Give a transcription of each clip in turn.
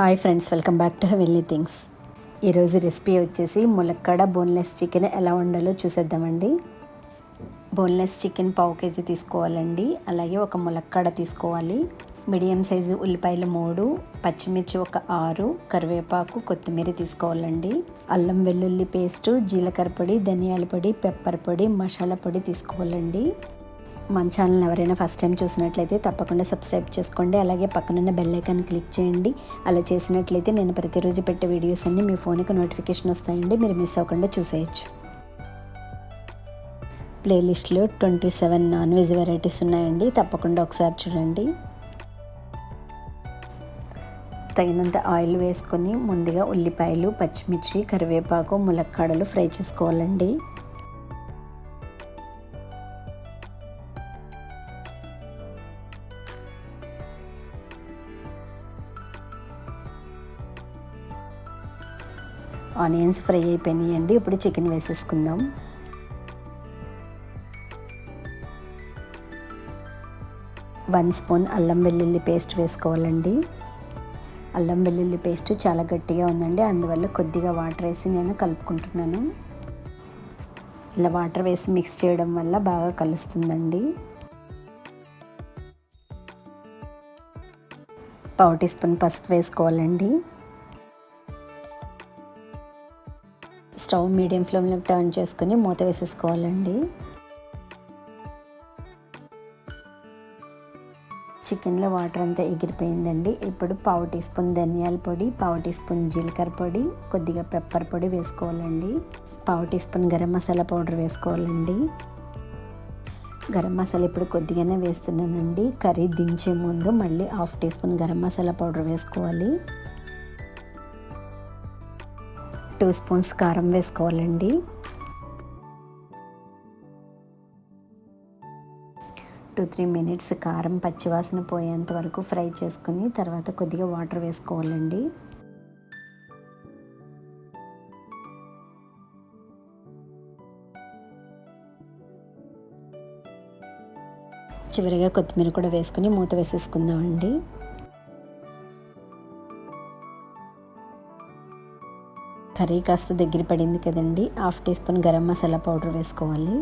Hi friends, welcome back to heavenly things. ఈరోజు recipe వచ్చేసి ములక్కాడ బోన్లెస్ చికెన్ ఎలా వండాలో చూసేద్దామండి. బోన్లెస్ చికెన్ పావు కేజీ తీసుకోవాలండి. అలాగే ఒక ములక్కాడ తీసుకోవాలి. మీడియం సైజు ఉల్లిపాయలు 3, పచ్చిమిర్చి ఒక 6, కరివేపాకు, కొత్తిమీర తీసుకోవాలండి. అల్లం వెల్లుల్లి పేస్టు, జీలకర్ర పొడి, ధనియాల పొడి, పెప్పర్ పొడి, మసాలా పొడి తీసుకోవాలండి. మన ఛానల్ ఎవరైనా ఫస్ట్ టైం చూసినట్లయితే తప్పకుండా సబ్స్క్రైబ్ చేసుకోండి. అలాగే పక్కనున్న బెల్ ఐకాన్ క్లిక్ చేయండి. అలా చేసినట్లయితే నేను ప్రతిరోజు పెట్టే వీడియోస్ అన్నీ మీ ఫోన్కి నోటిఫికేషన్ వస్తాయండి. మీరు మిస్ అవ్వకుండా చూసేయచ్చు. ప్లేలిస్ట్లో 27 నాన్ వెజ్ వెరైటీస్ ఉన్నాయండి. తప్పకుండా ఒకసారి చూడండి. తగినంత ఆయిల్ వేసుకొని ముందుగా ఉల్లిపాయలు, పచ్చిమిర్చి, కరివేపాకు, ములక్కాడలు ఫ్రై చేసుకోవాలండి. ఆనియన్స్ ఫ్రై అయిపోయినాయండి. ఇప్పుడు చికెన్ వేసేసుకుందాం. వన్ స్పూన్ అల్లం వెల్లుల్లి పేస్ట్ వేసుకోవాలండి. అల్లం వెల్లుల్లి పేస్ట్ చాలా గట్టిగా ఉందండి, అందువల్ల కొద్దిగా వాటర్ వేసి నేను కలుపుకుంటున్నాను. ఇలా వాటర్ వేసి మిక్స్ చేయడం వల్ల బాగా కలుస్తుందండి. పావు టీ స్పూన్ పసుపు వేసుకోవాలండి. స్టవ్ మీడియం ఫ్లేమ్లో టర్న్ చేసుకుని మూత వేసేసుకోవాలండి. చికెన్లో వాటర్ అంతా ఎగిరిపోయిందండి. ఇప్పుడు పావు టీ స్పూన్ ధనియాల పొడి, పావు టీ స్పూన్ జీలకర్ర పొడి, కొద్దిగా పెప్పర్ పొడి వేసుకోవాలండి. పావు teaspoon garam masala powder వేసుకోవాలండి. గరం మసాలా ఇప్పుడు కొద్దిగానే వేస్తున్నానండి. కర్రీ దించే ముందు మళ్ళీ half teaspoon garam masala powder వేసుకోవాలి. 2 స్పూన్స్ కారం వేసుకోవాలండి. 2-3 మినిట్స్ కారం పచ్చివాసన పోయేంత వరకు ఫ్రై చేసుకుని తర్వాత కొద్దిగా వాటర్ వేసుకోవాలండి. చివరిగా కొత్తిమీర కూడా వేసుకుని మూత వేసేసుకుందామండి. కర్రీ కాస్త దగ్గర పడింది కదండి. Half teaspoon garam masala powder వేసుకోవాలి.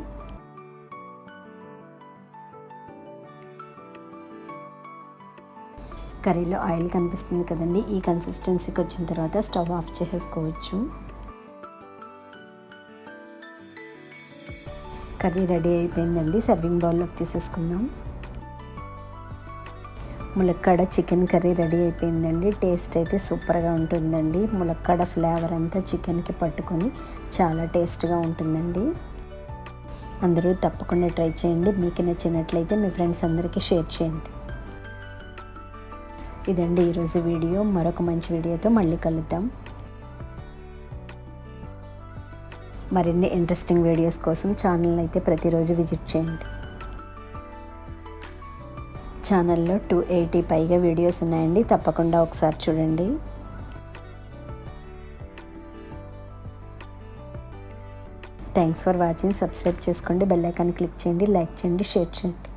కర్రీలో ఆయిల్ కనిపిస్తుంది కదండి. ఈ కన్సిస్టెన్సీకి వచ్చిన తర్వాత స్టవ్ ఆఫ్ చేసేసుకోవచ్చు. కర్రీ రెడీ అయిపోయిందండి. సర్వింగ్ బౌల్లోకి తీసేసుకుందాం. ములక్కాడ చికెన్ కర్రీ రెడీ అయిపోయిందండి. టేస్ట్ అయితే సూపర్గా ఉంటుందండి. ములక్కాడ ఫ్లేవర్ అంతా చికెన్కి పట్టుకొని చాలా టేస్ట్గా ఉంటుందండి. అందరూ తప్పకుండా ట్రై చేయండి. మీకు నచ్చినట్లయితే మీ ఫ్రెండ్స్ అందరికీ షేర్ చేయండి. ఇదండి ఈరోజు వీడియో. మరొక మంచి వీడియోతో మళ్ళీ కలుద్దాం. మరిన్ని ఇంట్రెస్టింగ్ వీడియోస్ కోసం ఛానల్ అయితే ప్రతిరోజు విజిట్ చేయండి. ఛానల్లో 280 పైగా వీడియోస్ ఉన్నాయండి. తప్పకుండా ఒకసారి చూడండి. Thanks for watching. సబ్స్క్రైబ్ చేసుకోండి, బెల్ ఐకాన్ క్లిక్ చేయండి, లైక్ చేయండి, షేర్ చేయండి.